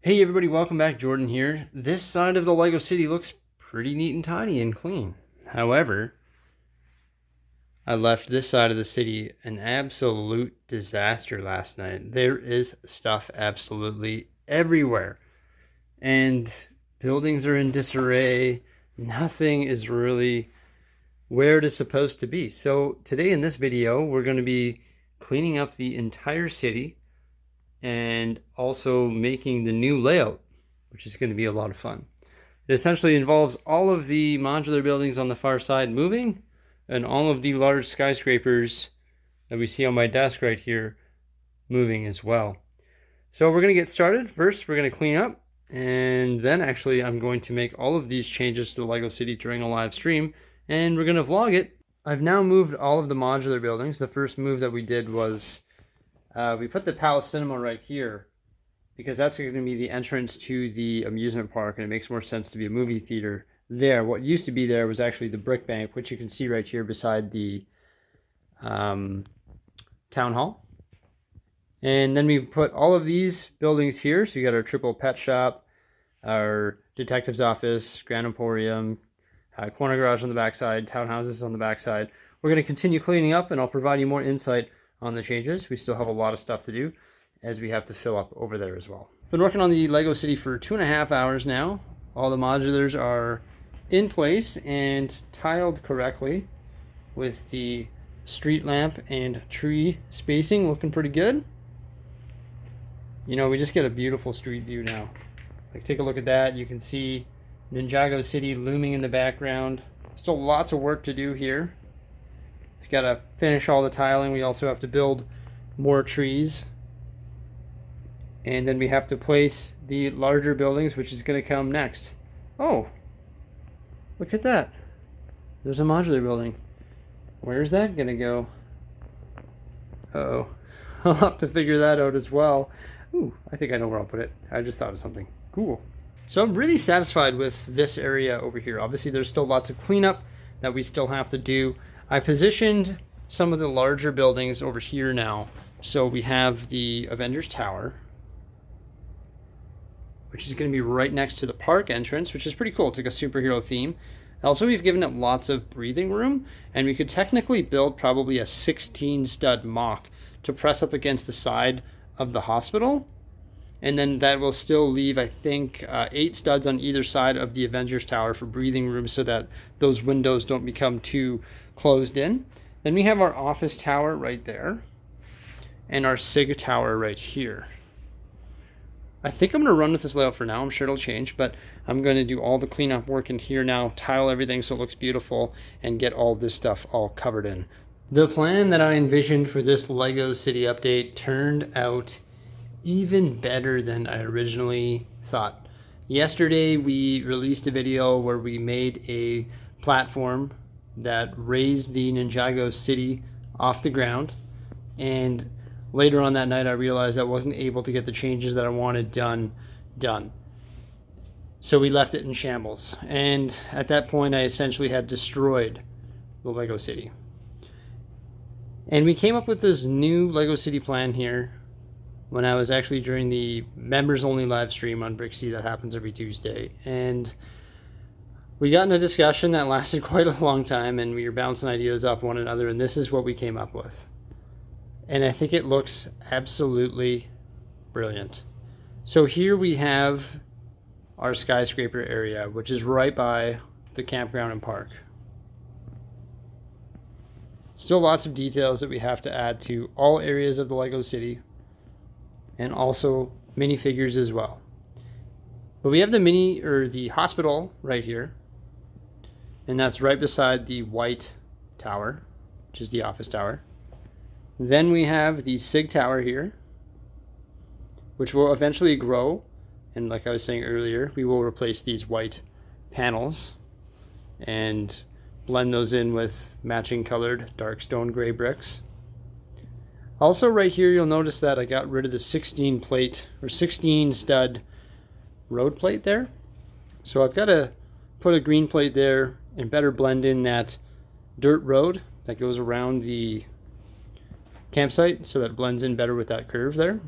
Hey everybody, welcome back. Jordan here. This side of the Lego City looks pretty neat and tidy and clean. However, I left this side of the city an absolute disaster last night. There is stuff absolutely everywhere. And buildings are in disarray. Nothing is really where it is supposed to be. So today in this video, we're going to be cleaning up the entire city and also making the new layout, which is going to be a lot of fun. It essentially involves all of the modular buildings on the far side moving and all of the large skyscrapers that we see on my desk right here moving as well. So we're going to get started. First, we're going to clean up, and then actually I'm going to make all of these changes to the Lego City during a live stream, and we're going to vlog it. I've now moved all of the modular buildings. The first move that we did was we put the Palace Cinema right here because that's going to be the entrance to the amusement park, and it makes more sense to be a movie theater there. What used to be there was actually the Brick Bank, which you can see right here beside the town hall. And then we put all of these buildings here. So you got our triple pet shop, our detective's office, Grand Emporium, corner garage on the backside, townhouses on the backside. We're going to continue cleaning up, and I'll provide you more insight on the changes. We still have a lot of stuff to do as we have to fill up over there as well. Been working on the Lego City for 2.5 hours now. All the modulars are in place and tiled correctly with the street lamp and tree spacing looking pretty good. You know, we just get a beautiful street view now. Like, take a look at that. You can see Ninjago City looming in the background. Still lots of work to do here. We've got to finish all the tiling. We also have to build more trees. And then we have to place the larger buildings, which is going to come next. Oh, look at that. There's a modular building. Where's that going to go? Uh-oh. I'll have to figure that out as well. Ooh, I think I know where I'll put it. I just thought of something. Cool. So I'm really satisfied with this area over here. Obviously, there's still lots of cleanup that we still have to do. I positioned some of the larger buildings over here now. So we have the Avengers Tower, which is going to be right next to the park entrance, which is pretty cool. It's like a superhero theme. Also, we've given it lots of breathing room, and we could technically build probably a 16 stud mock to press up against the side of the hospital. And then that will still leave, I think, 8 studs on either side of the Avengers Tower for breathing room so that those windows don't become too closed in. Then we have our office tower right there and our SIG tower right here. I think I'm going to run with this layout for now. I'm sure it'll change, but I'm going to do all the cleanup work in here now, tile everything so it looks beautiful, and get all this stuff all covered in. The plan that I envisioned for this Lego City update turned out even better than I originally thought. Yesterday we released a video where we made a platform that raised the Ninjago City off the ground, and later on that night I realized I wasn't able to get the changes that I wanted done. So we left it in shambles, and at that point I essentially had destroyed the Lego City. And we came up with this new Lego City plan here when I was actually during the members only live stream on Bricksie that happens every Tuesday. And we got in a discussion that lasted quite a long time, and we were bouncing ideas off one another, and this is what we came up with. And I think it looks absolutely brilliant. So here we have our skyscraper area, which is right by the campground and park. Still lots of details that we have to add to all areas of the Lego City, and also minifigures as well. But we have the hospital right here, and that's right beside the white tower, which is the office tower. Then we have the SIG tower here, which will eventually grow, and like I was saying earlier, we will replace these white panels and blend those in with matching colored dark stone gray bricks. Also right here, you'll notice that I got rid of the 16 stud road plate there. So I've got to put a green plate there and better blend in that dirt road that goes around the campsite so that it blends in better with that curve there.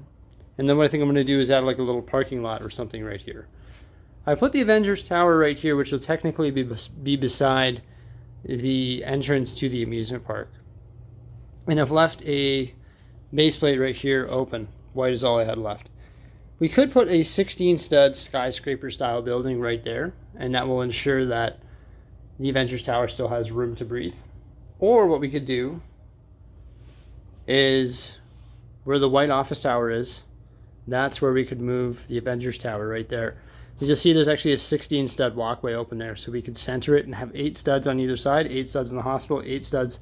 And then what I think I'm going to do is add like a little parking lot or something right here. I put the Avengers Tower right here, which will technically be beside the entrance to the amusement park. And I've left a base plate right here open. White is all I had left. We could put a 16 stud skyscraper style building right there, and that will ensure that the Avengers Tower still has room to breathe. Or what we could do is where the white office tower is, that's where we could move the Avengers Tower right there. As you'll see, there's actually a 16 stud walkway open there, so we could center it and have 8 studs on either side, 8 studs in the hospital, 8 studs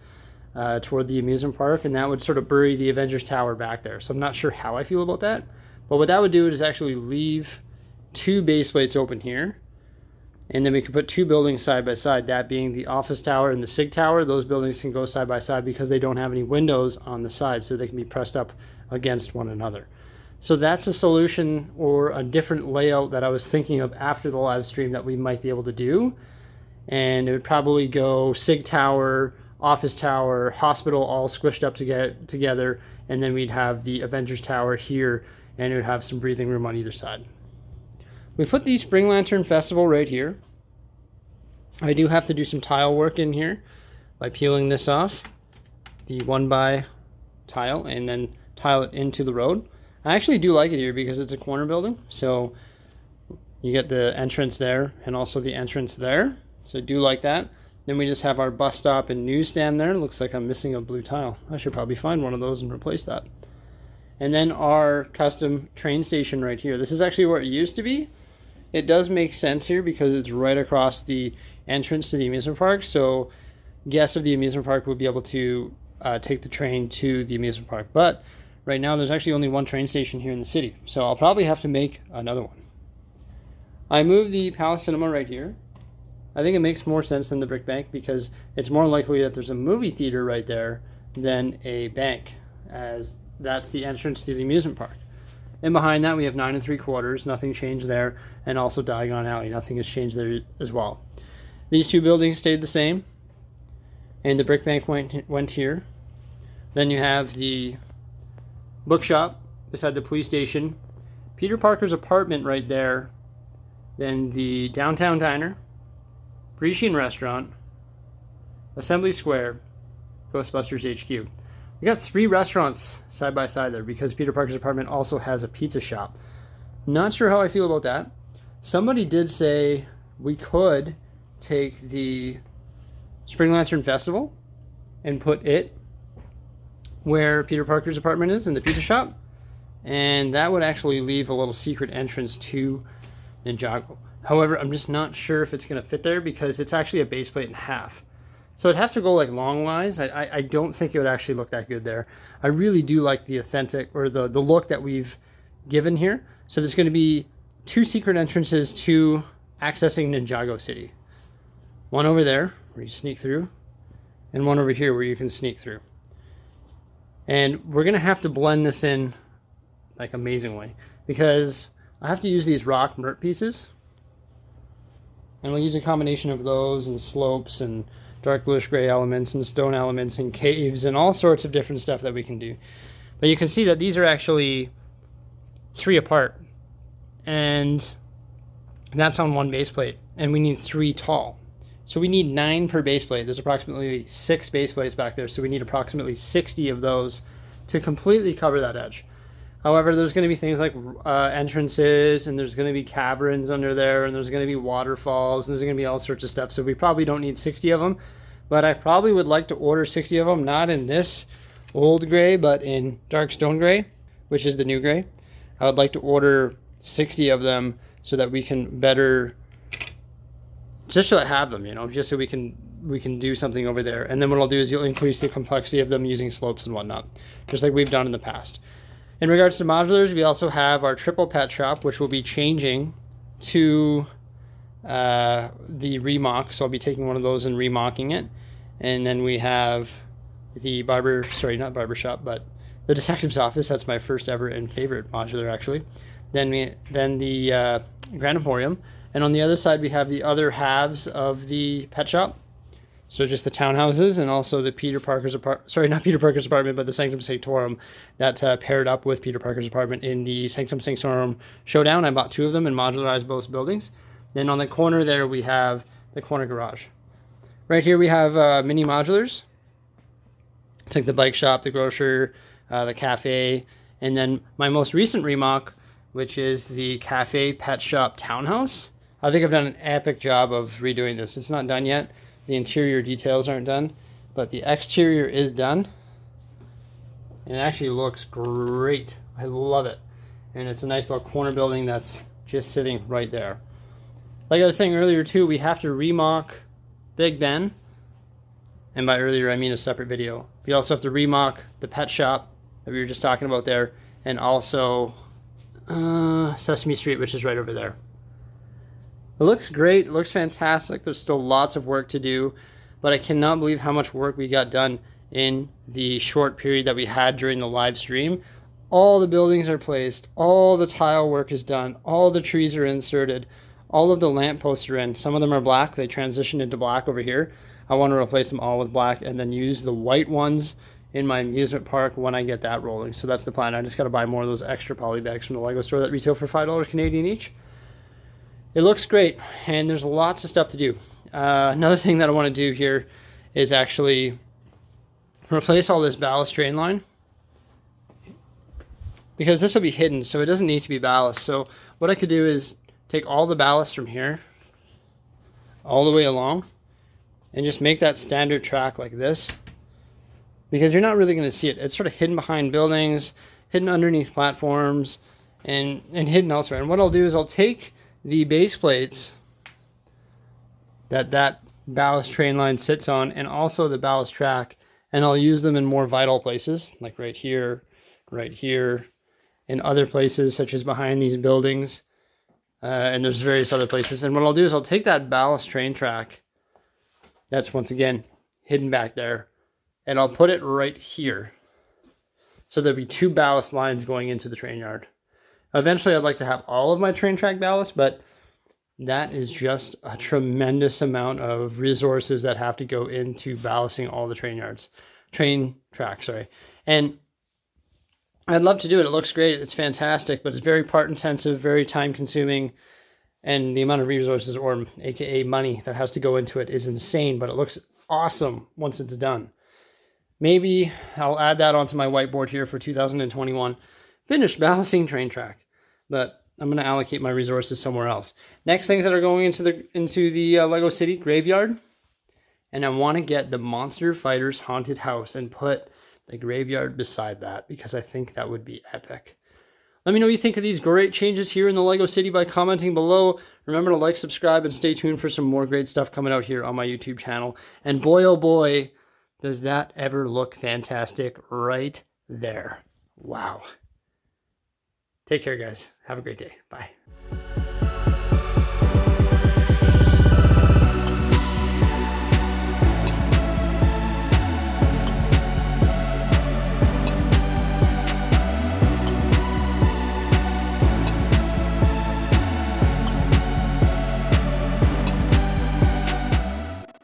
toward the amusement park, and that would sort of bury the Avengers Tower back there. So I'm not sure how I feel about that, but what that would do is actually leave 2 base plates open here, and then we could put 2 buildings side by side, that being the office tower and the SIG tower. Those buildings can go side by side because they don't have any windows on the side, so they can be pressed up against one another. So that's a solution or a different layout that I was thinking of after the live stream that we might be able to do. And it would probably go SIG tower, office tower, hospital all squished up together, and then we'd have the Avengers Tower here, and it would have some breathing room on either side. We put the Spring Lantern Festival right here. I do have to do some tile work in here by peeling this off, the 1x tile, and then tile it into the road. I actually do like it here because it's a corner building, so you get the entrance there and also the entrance there, so I do like that. Then we just have our bus stop and newsstand there. It looks like I'm missing a blue tile. I should probably find one of those and replace that. And then our custom train station right here. This is actually where it used to be. It does make sense here because it's right across the entrance to the amusement park, so guests of the amusement park will be able to take the train to the amusement park. But right now there's actually only one train station here in the city, so I'll probably have to make another one. I moved the Palace Cinema right here. I think it makes more sense than the Brick Bank because it's more likely that there's a movie theater right there than a bank, as that's the entrance to the amusement park. And behind that we have 9 3/4, nothing changed there, and also Diagon Alley, nothing has changed there as well. These 2 buildings stayed the same, and the Brick Bank went here. Then you have the bookshop beside the police station, Peter Parker's apartment right there, then the downtown diner, Parisian restaurant, Assembly Square, Ghostbusters HQ. We got 3 restaurants side by side there because Peter Parker's apartment also has a pizza shop. Not sure how I feel about that. Somebody did say we could take the Spring Lantern Festival and put it where Peter Parker's apartment is in the pizza shop, and that would actually leave a little secret entrance to Ninjago. However, I'm just not sure if it's going to fit there because it's actually a base plate and a half. So it'd have to go like longwise. I don't think it would actually look that good there. I really do like the authentic, or the look that we've given here. So there's going to be 2 secret entrances to accessing Ninjago City. One over there where you sneak through, and one over here where you can sneak through. And we're going to have to blend this in like amazingly because I have to use these rock mert pieces. And we'll use a combination of those and slopes and dark bluish gray elements and stone elements and caves and all sorts of different stuff that we can do. But you can see that these are actually 3 apart. And that's on 1 base plate. And we need 3 tall. So we need 9 per base plate. There's approximately 6 base plates back there. So we need approximately 60 of those to completely cover that edge. However, there's going to be things like entrances, and there's going to be caverns under there, and there's going to be waterfalls, and there's going to be all sorts of stuff. So we probably don't need 60 of them, but I probably would like to order 60 of them, not in this old gray, but in dark stone gray, which is the new gray. I would like to order 60 of them so that we can better, just to have them, you know, just so we can do something over there. And then what I'll do is you'll increase the complexity of them using slopes and whatnot, just like we've done in the past. In regards to modulars, we also have our triple pet shop, which will be changing to the remock. So I'll be taking one of those and remocking it. And then we have the not barber shop, but the detective's office. That's my first ever and favorite modular, actually. Then the Grand Emporium. And on the other side, we have the other halves of the pet shop. So just the townhouses and also the Peter Parker's apartment, sorry, not Peter Parker's apartment, but the Sanctum Sanctorum that paired up with Peter Parker's apartment in the Sanctum Sanctorum showdown. I bought 2 of them and modularized both buildings. Then on the corner there, we have the corner garage. Right here we have mini modulars. It's like the bike shop, the grocer, the cafe, and then my most recent remodel, which is the cafe pet shop townhouse. I think I've done an epic job of redoing this. It's not done yet. The interior details aren't done, but the exterior is done. And it actually looks great. I love it. And it's a nice little corner building that's just sitting right there. Like I was saying earlier too, we have to remodel Big Ben. And by earlier, I mean a separate video. We also have to remodel the pet shop that we were just talking about there. And also Sesame Street, which is right over there. It looks great. It looks fantastic. There's still lots of work to do, but I cannot believe how much work we got done in the short period that we had during the live stream. All the buildings are placed. All the tile work is done. All the trees are inserted. All of the lampposts are in. Some of them are black. They transitioned into black over here. I want to replace them all with black and then use the white ones in my amusement park when I get that rolling. So that's the plan. I just got to buy more of those extra poly bags from the Lego store that retail for $5 Canadian each. It looks great, and there's lots of stuff to do. Another thing that I want to do here is actually replace all this ballast drain line, because this will be hidden, so it doesn't need to be ballast. So what I could do is take all the ballast from here all the way along and just make that standard track like this, because you're not really going to see it. It's sort of hidden behind buildings, hidden underneath platforms, and hidden elsewhere. And what I'll do is I'll take the base plates that ballast train line sits on, and also the ballast track, and I'll use them in more vital places, like right here, and other places such as behind these buildings, and there's various other places. And what I'll do is I'll take that ballast train track that's once again hidden back there, and I'll put it right here, so there'll be 2 ballast lines going into the train yard. Eventually, I'd like to have all of my train track ballast, but that is just a tremendous amount of resources that have to go into ballasting all the train tracks, sorry. And I'd love to do it. It looks great. It's fantastic, but it's very part intensive, very time consuming, and the amount of resources, or AKA money, that has to go into it is insane, but it looks awesome once it's done. Maybe I'll add that onto my whiteboard here for 2021. Finished ballasting train track. But I'm going to allocate my resources somewhere else. Next things that are going into the Lego City graveyard. And I want to get the Monster Fighters haunted house and put the graveyard beside that, because I think that would be epic. Let me know what you think of these great changes here in the Lego City by commenting below. Remember to like, subscribe, and stay tuned for some more great stuff coming out here on my YouTube channel. And boy, oh boy, does that ever look fantastic right there. Wow. Take care, guys. Have a great day. Bye.